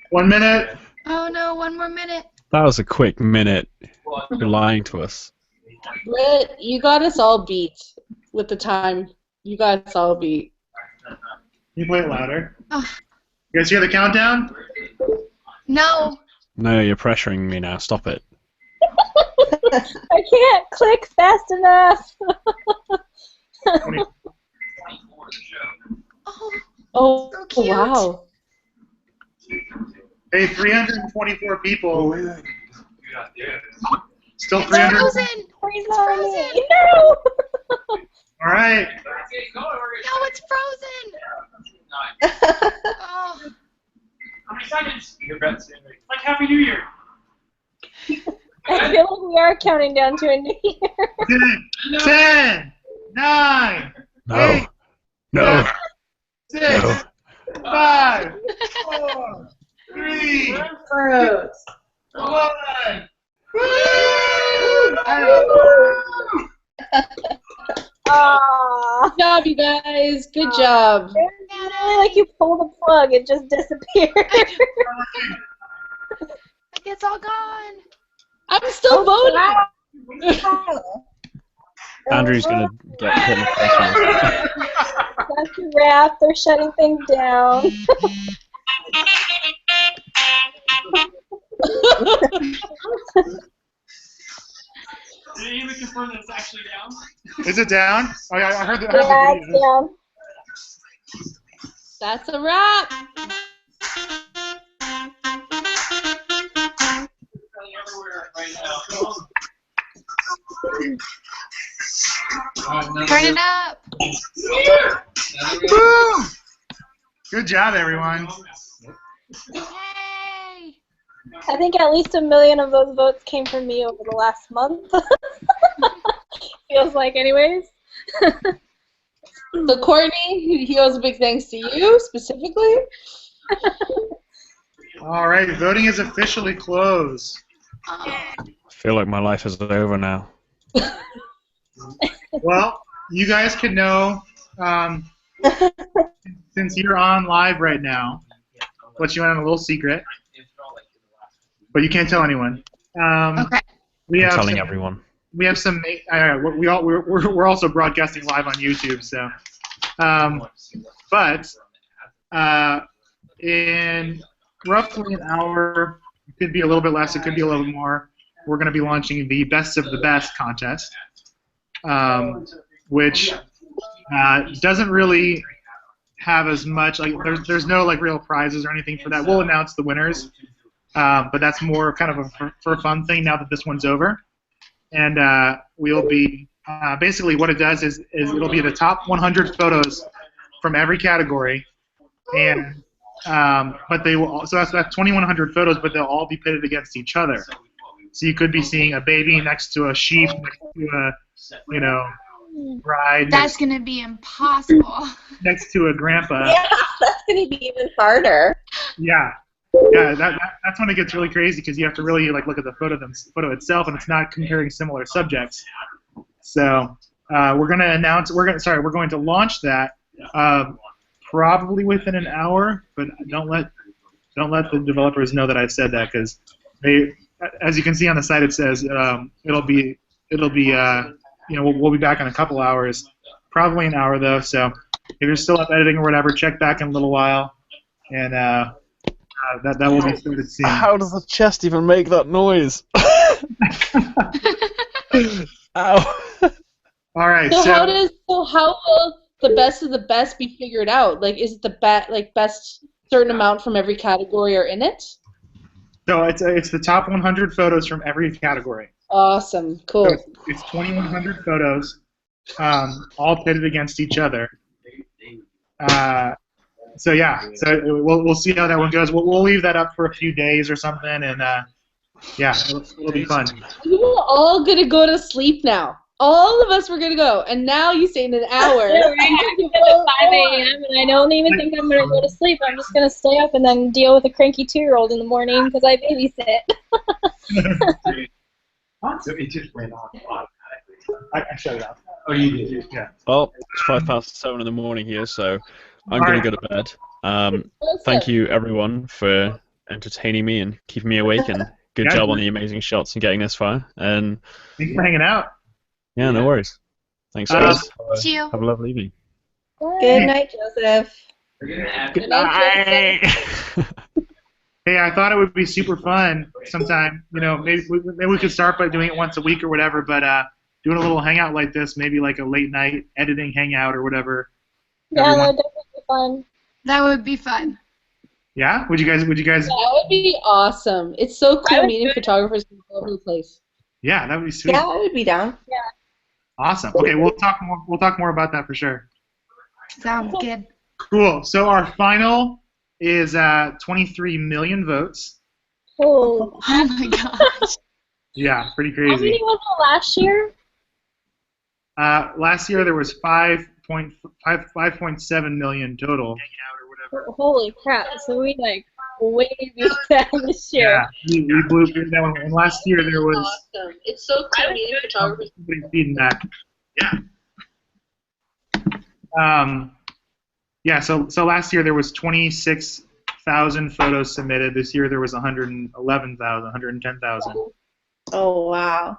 1 minute. Oh no, one more minute. That was a quick minute. You're lying to us. Britt, you got us all beat with the time. You got us all beat. Can you play it louder? Oh. You guys hear the countdown? No. No, you're pressuring me now. Stop it. I can't click fast enough. Oh, so cute. wow. Hey, 324 people. Still It's 300. frozen. It's frozen. No. All right. No, it's frozen. Oh. How many seconds? Like Happy New Year. I feel like we are counting down to a new year. 10, 9, No. 8, No. 6, No. 5, 4, 3, 2, 1. Aww. Good job, you guys. Good job. It's really like you pull the plug, it just disappeared. Like, it's all gone. I'm still voting. Andrew's gonna get hit in the face with it. That's a wrap. They're shutting things down. Did you even confirm that it's actually down? Is it down? Oh, yeah, I heard the Yeah, it's video. down. That's a wrap. Everywhere right now. Turn it up. Woo! Good job, everyone. Yay! I think at least 1 million of those votes came from me over the last month. Feels like, anyways. So Courtney, he owes a big thanks to you specifically. All right, voting is officially closed. I feel like my life is over now. Well, you guys can know, since you're on live right now, let you in on a little secret, but you can't tell anyone. Okay. I'm telling everyone. We have some. We're also broadcasting live on YouTube. So, but in roughly an hour, it could be a little bit less. It could be a little more. We're going to be launching the Best of the Best contest, which doesn't really have as much. Like, there's no like real prizes or anything for that. We'll announce the winners, but that's more kind of for a fun thing now that this one's over. And we'll be basically what it does is it'll be the top 100 photos from every category, and but they will so that's 2,100 photos, but they'll all be pitted against each other. So you could be seeing a baby next to a sheep, next to a bride. That's gonna be impossible. Next to a grandpa. Yeah, that's gonna be even harder. Yeah. Yeah, that's when it gets really crazy because you have to really like look at the photo itself, and it's not comparing similar subjects. So we're going to launch that probably within an hour, but don't let the developers know that I've said that because they, as you can see on the site, it says we'll be back in a couple hours, probably an hour though. So if you're still up editing or whatever, check back in a little while, and that will be started soon. How does the chest even make that noise? Ow. All right. So how will the best of the best be figured out? Like, is it the best certain amount from every category are in it? So it's the top 100 photos from every category. Awesome. Cool. So it's 2,100 photos, all pitted against each other. So yeah, so we'll see how that one goes. We'll leave that up for a few days or something, and yeah, it'll be fun. We were all gonna go to sleep now. All of us were gonna go, and now you say in an hour. Yeah, right. I have to get at 5 a.m. and I don't even think I'm gonna go to sleep. I'm just gonna stay up and then deal with a cranky 2-year-old in the morning because I babysit. So it just went off automatically. I shut it off. Oh, you did? Yeah. Well, it's 7:05 in the morning here, so I'm going to go to bed. Thank you, everyone, for entertaining me and keeping me awake, and good job on the amazing shots and getting this far. And thanks for hanging out. Yeah, no worries. Thanks, guys. Chill. Have a lovely evening. Good night, Joseph. Good night. Hey, I thought it would be super fun sometime. Maybe we could start by doing it once a week or whatever, but doing a little hangout like this, maybe like a late night editing hangout or whatever. Yeah, that would definitely be fun. That would be fun. Yeah? Would you guys? That would be awesome. It's so cool meeting photographers from all over the place. Yeah, that would be sweet. Yeah, I would be down. Yeah. Awesome. Okay, we'll talk more. We'll talk more about that for sure. Sounds good. Cool. So our final is 23 million votes. Oh my gosh. Yeah, pretty How many crazy. was it last year? Last year there was 5.7 million total. Holy crap! So we way beat that this year. Yeah, we blew through that one. And last year there was Awesome. It's so cool meeting photographers. somebody feedback. Yeah. Yeah. So last year there was 26 100,000 photos submitted. This year there was 111,000, 110,000. Oh wow.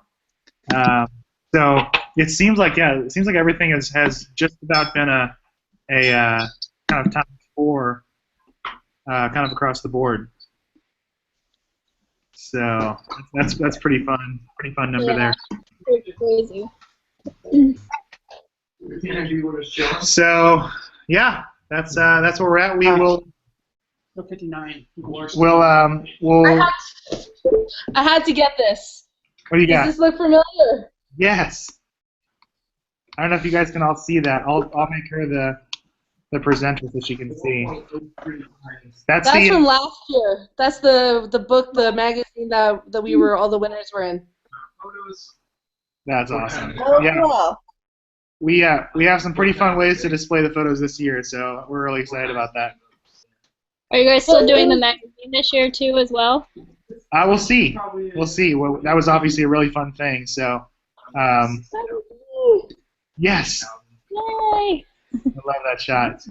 So it seems like everything has just about been a kind of times 4, kind of across the board. So that's pretty fun number there. Pretty crazy. So yeah, that's where we're at. We will. 59. We'll I had to get this. What do you got? Does this look familiar? Yes. I don't know if you guys can all see that. I'll make her the presenter so she can see. That's from last year. That's the book, the magazine that we were all the winners were in. That's awesome. Oh, Yeah. cool. We have some pretty fun ways to display the photos this year, so we're really excited about that. Are you guys still doing the magazine this year too as well? We'll see. We'll see. Well, that was obviously a really fun thing. So, yes. Yay! I love that shot.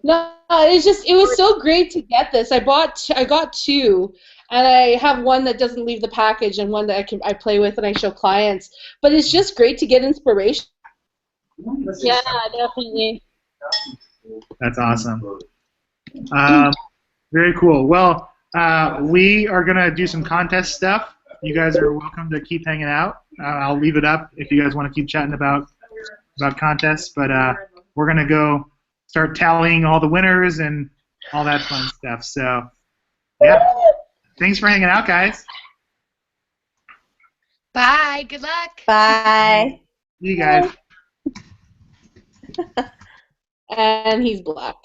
No, it was so great to get this. I got 2, and I have one that doesn't leave the package and one that I play with and I show clients. But it's just great to get inspiration. Yeah, definitely. That's awesome. Very cool. Well, we are gonna do some contest stuff. You guys are welcome to keep hanging out. I'll leave it up if you guys want to keep chatting about contests. But we're gonna go start tallying all the winners and all that fun stuff. So, yeah. Thanks for hanging out, guys. Bye. Good luck. Bye. You guys. And he's black.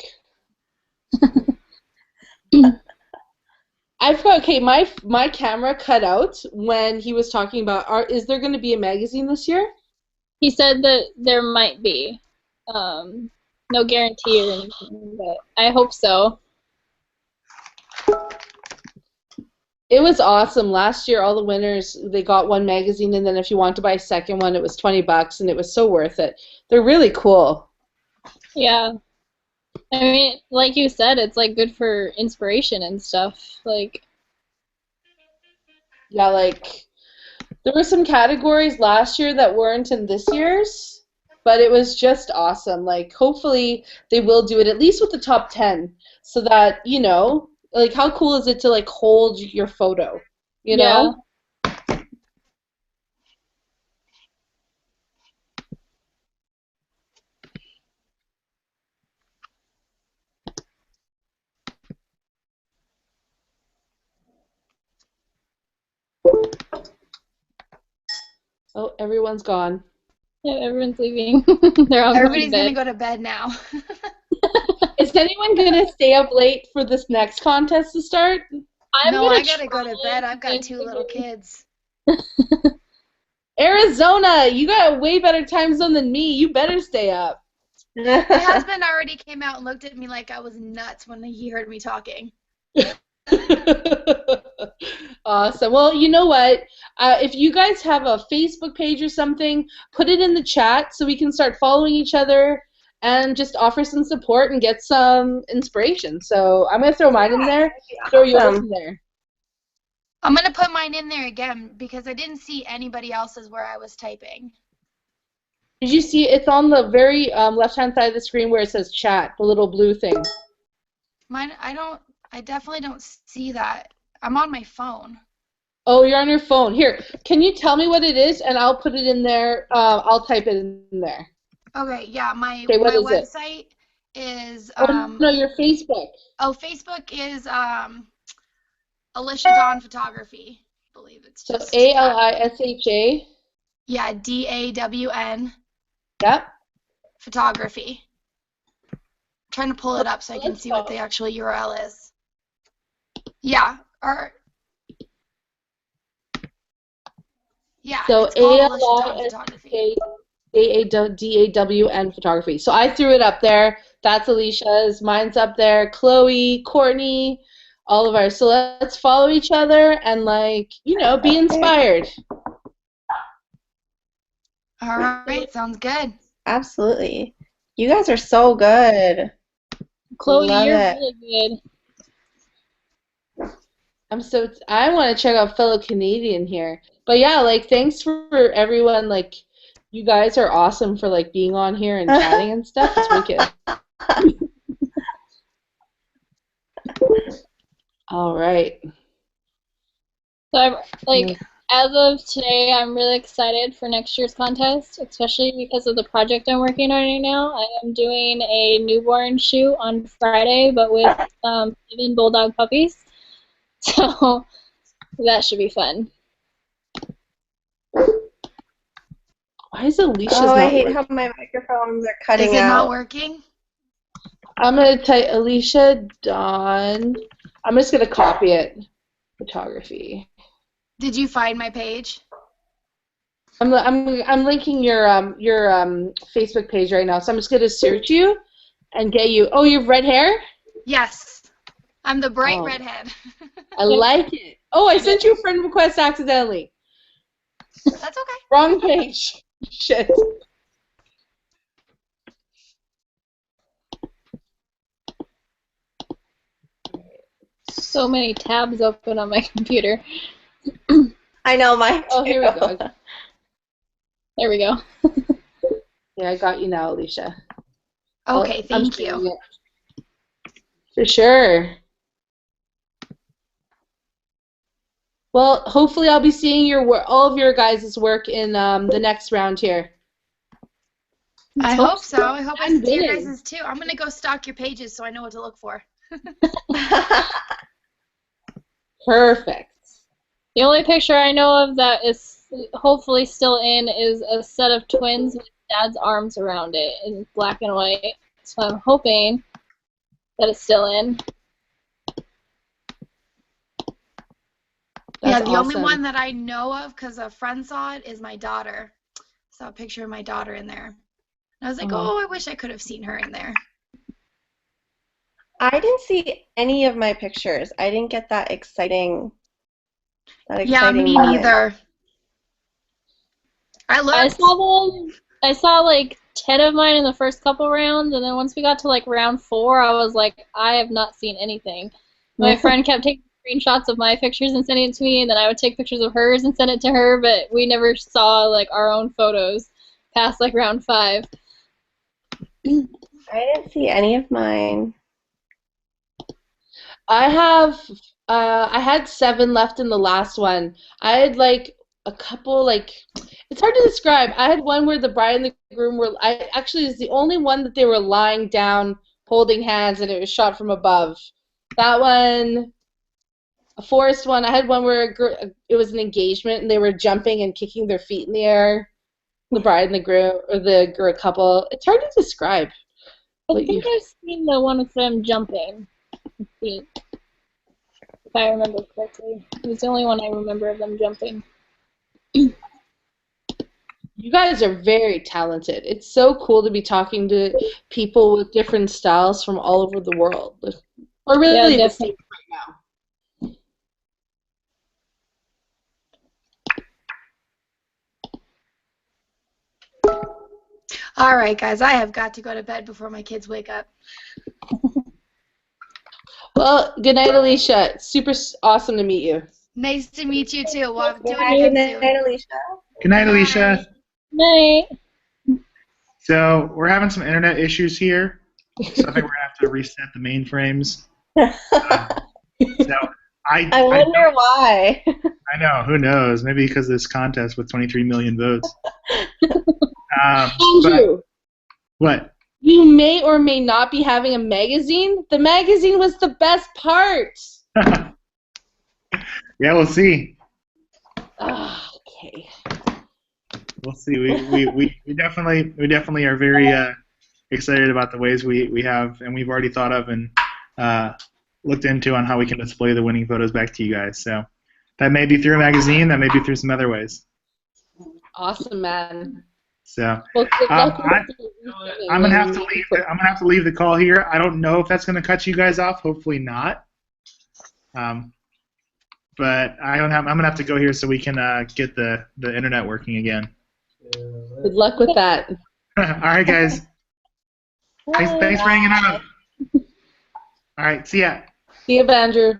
I forgot. Okay, my camera cut out when he was talking about. Is there going to be a magazine this year? He said that there might be. No guarantee or anything, but I hope so. It was awesome. Last year, all the winners, they got one magazine, and then if you want to buy a second one, it was $20, and it was so worth it. They're really cool. Yeah. I mean, like you said, it's like good for inspiration and stuff. Like, yeah, like there were some categories last year that weren't in this year's, but it was just awesome. Like, hopefully they will do it at least with the top 10, so that like, how cool is it to like hold your photo? You know? Oh, everyone's gone. Yeah, everyone's leaving. They're all Everybody's going gonna go to bed now. Is anyone gonna stay up late for this next contest to start? No, I gotta go to bed. I've got 2 little kids. Arizona, you got a way better time zone than me. You better stay up. My husband already came out and looked at me like I was nuts when he heard me talking. Awesome. Well, you know what? If you guys have a Facebook page or something, put it in the chat so we can start following each other and just offer some support and get some inspiration. So I'm going to throw mine in there. Throw yours in there. I'm going to put mine in there again because I didn't see anybody else's where I was typing. Did you see? It's on the very left-hand side of the screen where it says chat, the little blue thing. Mine, I definitely don't see that. I'm on my phone. Oh, you're on your phone. Here, can you tell me what it is, and I'll put it in there. I'll type it in there. Okay, yeah, my what website is no, your Facebook. Oh, Facebook is Alicia Dawn Photography. I believe it's So just ALISHA. Yeah, DAWN. Yep. Photography. I'm trying to pull it up so I can see what the actual URL is. Yeah, so it's called Alicia Dawn Photography. DAWN Photography. So I threw it up there. That's Alicia's. Mine's up there. Chloe, Courtney, all of ours. So let's follow each other and, like, be inspired. All right, sounds good. Absolutely. You guys are so good. Chloe, Love you're it. really good. I want to check out fellow Canadian here. But yeah, like thanks for everyone. Like you guys are awesome for like being on here and chatting and stuff. It's wicked. All right. So I'm like, as of today, I'm really excited for next year's contest, especially because of the project I'm working on right now. I am doing a newborn shoot on Friday, but with 7 bulldog puppies. So that should be fun. Why is Alicia's Oh, not I hate working? how my microphones are cutting Is it out. not working? I'm gonna type Alicia Dawn. I'm just gonna copy it. Photography. Did you find my page? I'm linking your Facebook page right now, so I'm just gonna search you and get you. Oh, you have red hair? Yes. I'm the bright Oh. redhead. I like it. Oh, I sent you a friend request accidentally. That's okay. Wrong page. Shit. So many tabs open on my computer. I know, mine too. Oh, here we go. There we go. Yeah, I got you now, Alicia. Okay, I'm thank seeing you. it. For sure. Well, hopefully I'll be seeing all of your guys' work in the next round here. I hope so. I hope I I'm see your bidding. guys' too. I'm going to go stalk your pages so I know what to look for. Perfect. The only picture I know of that is hopefully still in is a set of twins with dad's arms around it in black and white. So I'm hoping that it's still in. Yeah, That's the only awesome. one that I know of, because a friend saw it, is my daughter. Saw a picture of my daughter in there. And I was like, oh, I wish I could have seen her in there. I didn't see any of my pictures. I didn't get that exciting. Yeah, me moment. neither. I saw like 10 of mine in the first couple rounds, and then once we got to like round 4, I was like, I have not seen anything. My friend kept taking screenshots of my pictures and sending it to me, and then I would take pictures of hers and send it to her, but we never saw like our own photos past like round 5. I didn't see any of mine. I had 7 left in the last one. I had like a couple, like, it's hard to describe. I had one where the bride and the groom were, it's the only one that they were lying down holding hands and it was shot from above. That one, a forest one. I had one where it was an engagement and they were jumping and kicking their feet in the air. The bride and the groom, or the couple. It's hard to describe. I think I've seen the one with them jumping. Let's see. If I remember correctly. It was the only one I remember of them jumping. You guys are very talented. It's so cool to be talking to people with different styles from all over the world. Or really the States right now. All right, guys, I have got to go to bed before my kids wake up. Well, good night, Alicia. It's super awesome to meet you. Nice to meet you, too. We'll do it Good again night, soon. Alicia. Good night, Alicia. Night. So we're having some internet issues here, so I think we're gonna have to reset the mainframes. So I wonder why. I know. Who knows? Maybe because of this contest with 23 million votes. Andrew, what? you may or may not be having a magazine. The magazine was the best part. Yeah, we'll see. Okay. We'll see. We definitely are very excited about the ways we have and we've already thought of and looked into on how we can display the winning photos back to you guys. So that may be through a magazine. That may be through some other ways. Awesome, man. So Well, I'm gonna have to leave. I'm gonna have to leave the call here. I don't know if that's gonna cut you guys off. Hopefully not. But I'm gonna have to go here so we can get the internet working again. Good luck with that. All right, guys. Thanks for hanging out. All right, see ya. See you, Andrew.